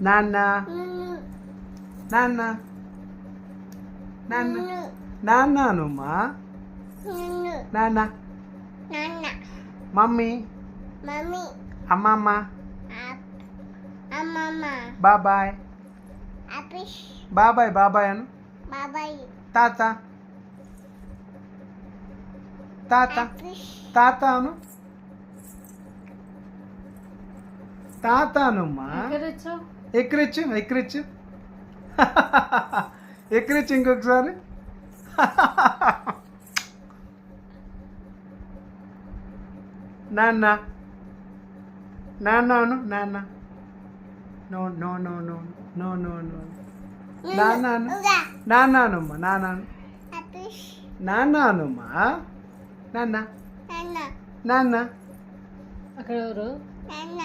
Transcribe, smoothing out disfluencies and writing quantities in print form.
నాన్న నాన్న నాన్న నాన్న అనుమా నాన్న మమ్మీ అమ్మమ్మ బాబాయ్ బాబాయ్ బాబాయ్ అను తాత తాత తాత అను తాత అనుమ్మా ఎక్కిరిచ్చు ఎక్కిరిచ్చు ఎక్కిరిచ్చు ఇంకొకసారి నాన్న నాన్న అను నాన్న no no no no no no no నాన్న అను నాన్న అనుమ్మా నాన్న అను నాన్న అనుమ్మా నాన్న నాన్న అక్కడ ఎవరు నాన్న